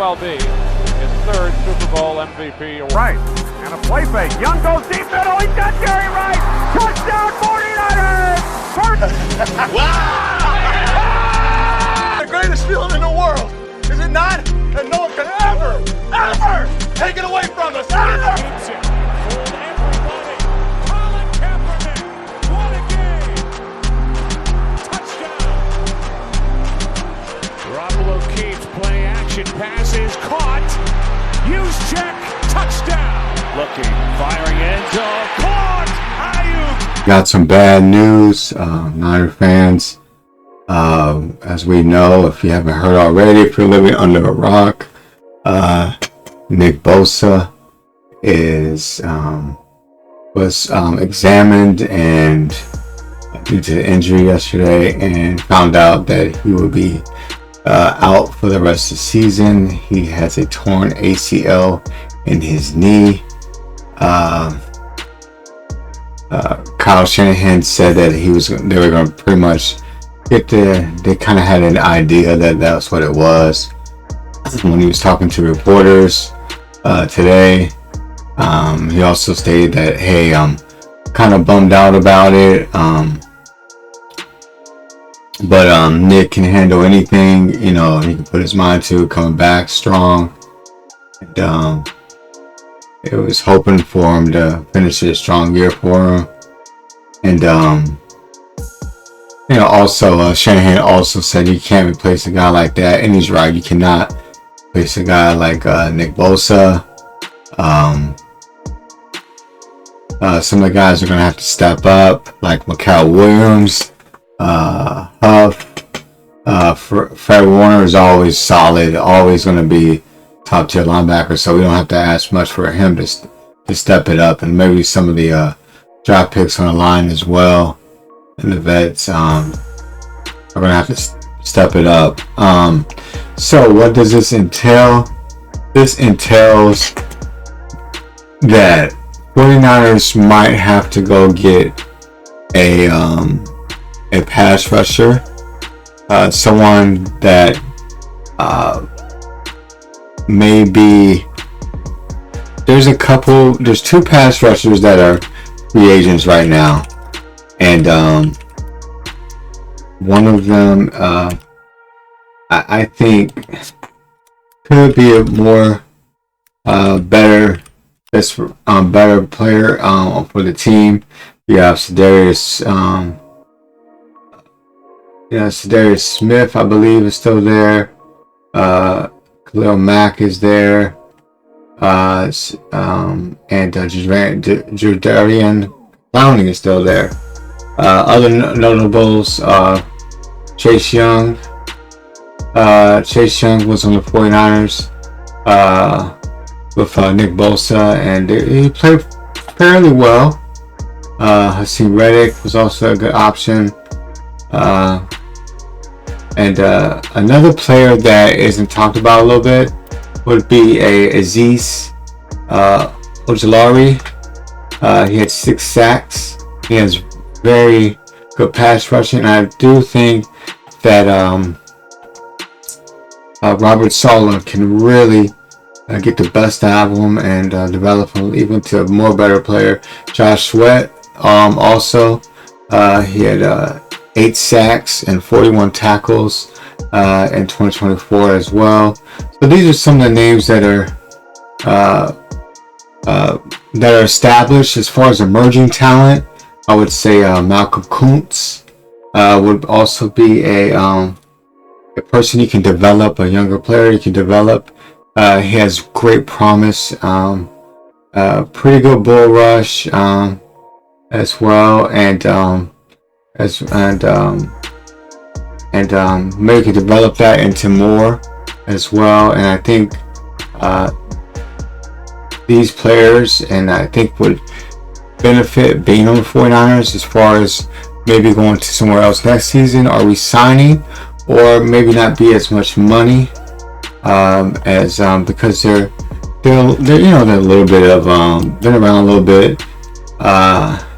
well be his third Super Bowl MVP award. Right, and a play fake. Young goes deep middle. He's got Jerry Rice. Touchdown 49ers! Wow! The greatest feeling in the world, is it not? And no one can ever take it away from us. Ever! Fooled everybody. Colin Kaepernick. What a game. Touchdown. Garoppolo keeps play action. Passes caught. Use check. Touchdown. Looking. Firing end zone. Caught. Ayuk. Got some bad news, Niner fans. As we know, if you haven't heard already, if you're living under a rock, Nick Bosa was examined and due to injury yesterday, and found out that he will be out for the rest of the season. He has a torn ACL in his knee. Kyle Shanahan said that they were going to pretty much they kind of had an idea that that's what it was when he was talking to reporters today. He also stated that, hey, I'm kind of bummed out about it, but Nick can handle anything, he can put his mind to coming back strong, and it was hoping for him to finish a strong year for him. And also Shanahan also said you can't replace a guy like that, and he's right. You cannot replace a guy like Nick Bosa. Some of the guys are going to have to step up, like Mikael Williams, Huff. Fred Warner is always solid, always going to be top tier linebacker, so we don't have to ask much for him to step it up. And maybe some of the draft picks on the line as well, and the vets are going to have to step it up. So what does this entail? This entails that 49ers might have to go get a pass rusher, someone that maybe there's two pass rushers that are free agents right now, and one of them I think could be a more better player for the team. You have Sedarius Smith, I believe, is still there. Khalil Mack is there, and Jadarian Clowney is still there. Other notables, Chase Young. Chase Young was on the 49ers with Nick Bosa, and he played fairly well. Hassan Reddick was also a good option. And another player that isn't talked about a little bit would be Azeez Ojulari. He had 6 sacks. He has very good pass rushing. I do think that Robert Saleh can really get the best out of him and develop him even to a more better player. Josh Sweat also he had 8 sacks and 41 tackles in 2024 as well. So these are some of the names that are established. As far as emerging talent, I would say Malcolm Kuntz would also be a person you can develop, a younger player you can develop. He has great promise, pretty good bull rush as well, and maybe can develop that into more as well. And I think these players, and I think would benefit being on the 49ers as far as maybe going to somewhere else next season, or resigning, or maybe not be as much money as because they're a little bit of been around a little bit,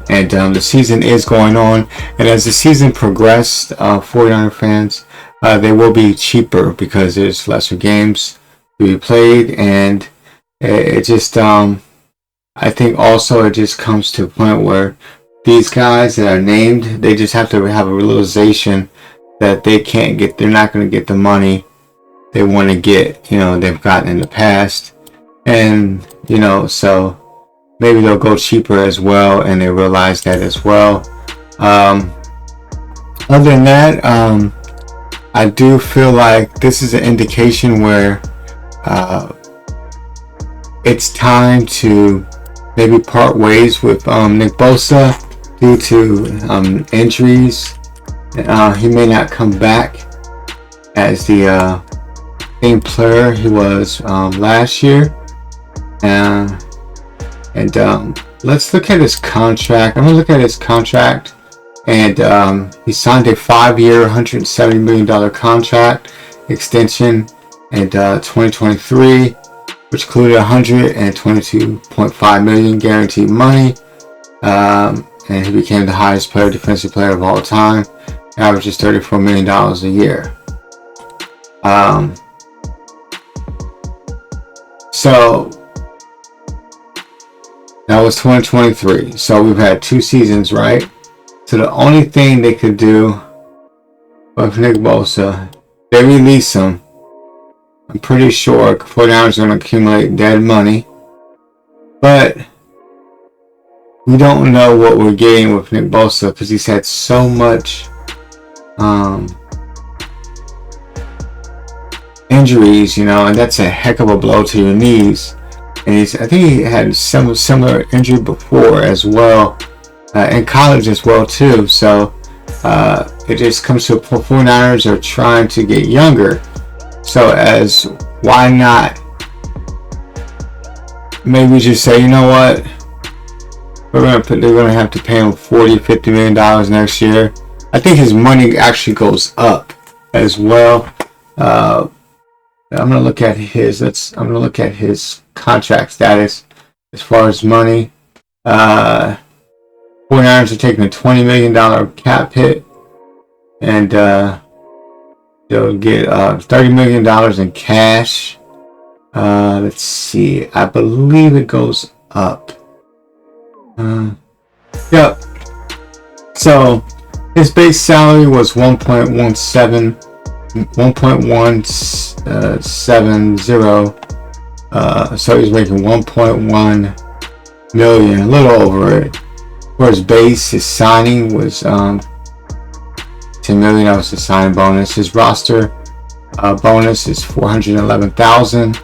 and the season is going on, and as the season progressed, 49er fans, they will be cheaper because there's lesser games to be played, and it just I think also it just comes to a point where these guys that are named, they just have to have a realization that they're not going to get the money they want to get, they've gotten in the past. And, so maybe they'll go cheaper as well, and they realize that as well. Other than that, I do feel like this is an indication where it's time to maybe part ways with Nick Bosa due to injuries. He may not come back as the same player he was last year. And let's look at his contract. I'm going to look at his contract. And he signed a 5-year, $170 million contract extension in 2023, which included $122.5 million guaranteed money. And he became the highest defensive player of all time. Averages $34 million a year. So that was 2023. So we've had 2 seasons, right? So the only thing they could do with Nick Bosa, they release him. I'm pretty sure 49ers are going to accumulate dead money. But we don't know what we're getting with Nick Bosa because he's had so much injuries, and that's a heck of a blow to your knees. And I think he had some similar injury before as well, in college as well too. So it just comes to a point 49ers are trying to get younger. So why not maybe just say, you know what, they're gonna have to pay him $40-50 million next year. I think his money actually goes up as well. I'm gonna look at his contract status as far as money. 49ers are taking a $20 million cap hit, and they'll get $30 million in cash. Let's see. I believe it goes up. Yep. So his base salary was 1.70. So he's making 1.1 million, a little over it. For his base, his signing was 10 million. That was his signing bonus. His roster bonus is 411,000.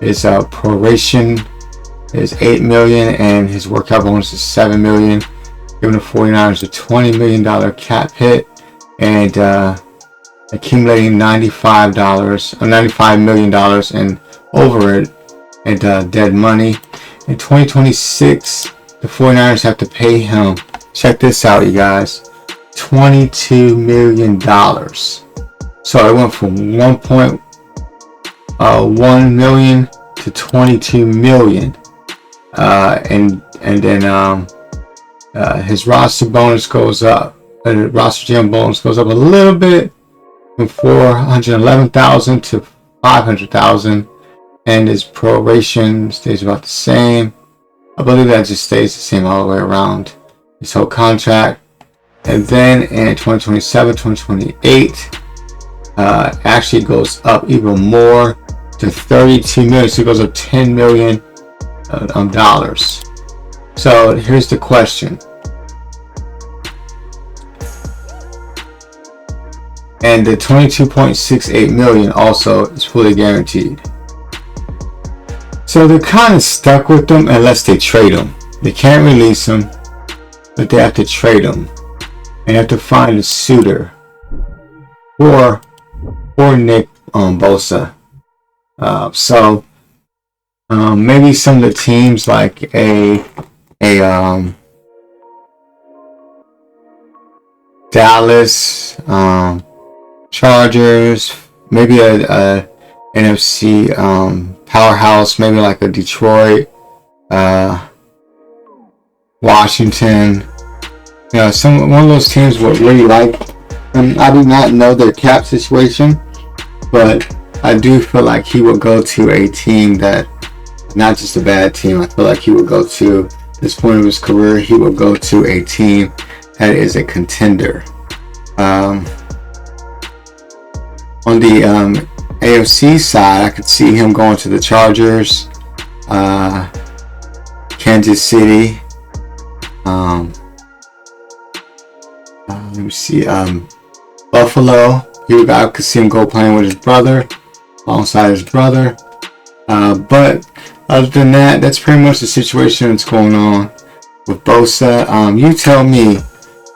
His proration is 8 million, and his workout bonus is 7 million, giving the 49ers a $20 million cap hit and accumulating $95 million in over it and dead money. In 2026, the 49ers have to pay him, check this out, you guys, $22 million. So it went from 1.1 million to 22 million. And then his roster bonus goes up. The roster GM bonus goes up a little bit, from 411,000 to 500,000, and his proration stays about the same. I believe that just stays the same all the way around his whole contract. And then in 2027, 2028, actually goes up even more to 32 million. So it goes up 10 million dollars. So here's the question. And the 22.68 million also is fully guaranteed. So they're kind of stuck with them unless they trade them. They can't release them, but they have to trade them. And have to find a suitor for Nick Bosa. So maybe some of the teams like a Dallas, Chargers, maybe a NFC powerhouse, maybe like a Detroit, Washington. One of those teams would really like. I do not know their cap situation, but I do feel like he will go to a team that, not just a bad team. I feel like he will go to this point of his career. He will go to a team that is a contender. On the AFC side, I could see him going to the Chargers, Kansas City. Let me see. Buffalo. I could see him go playing with his brother, alongside his brother. But other than that, that's pretty much the situation that's going on with Bosa. You tell me,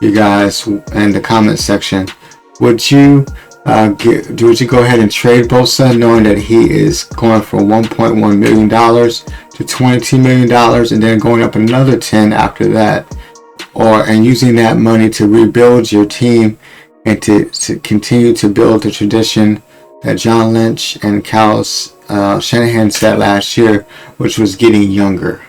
you guys, in the comment section, would you go ahead and trade Bosa, knowing that he is going from $1.1 million to $22 million, and then going up another 10 after that, and using that money to rebuild your team and to continue to build the tradition that John Lynch and Kyle Shanahan said last year, which was getting younger.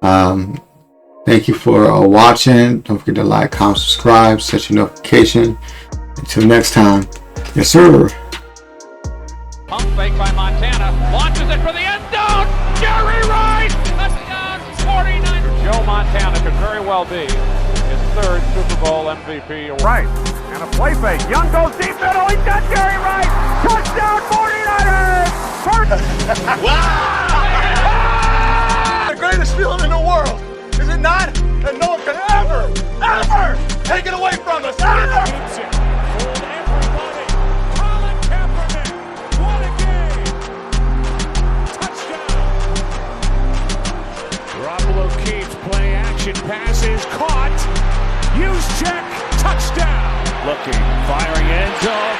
Thank you for watching. Don't forget to like, comment, subscribe, set your notification. Until next time, yes sir. Pump fake by Montana. Launches it for the end zone. Jerry Rice. Touchdown 49. Joe Montana could very well be his third Super Bowl MVP. Right. And a play fake. Young goes deep middle. He's got Jerry Rice. Touchdown 49ers. Wow! The greatest feeling in the world, is it not? And no one can ever take it away from us. Ever! Keeps it. Fooled everybody. Colin Kaepernick. What a game. Touchdown. Garoppolo keeps play action passes. Caught. Use check. Touchdown. Looking. Firing end zone.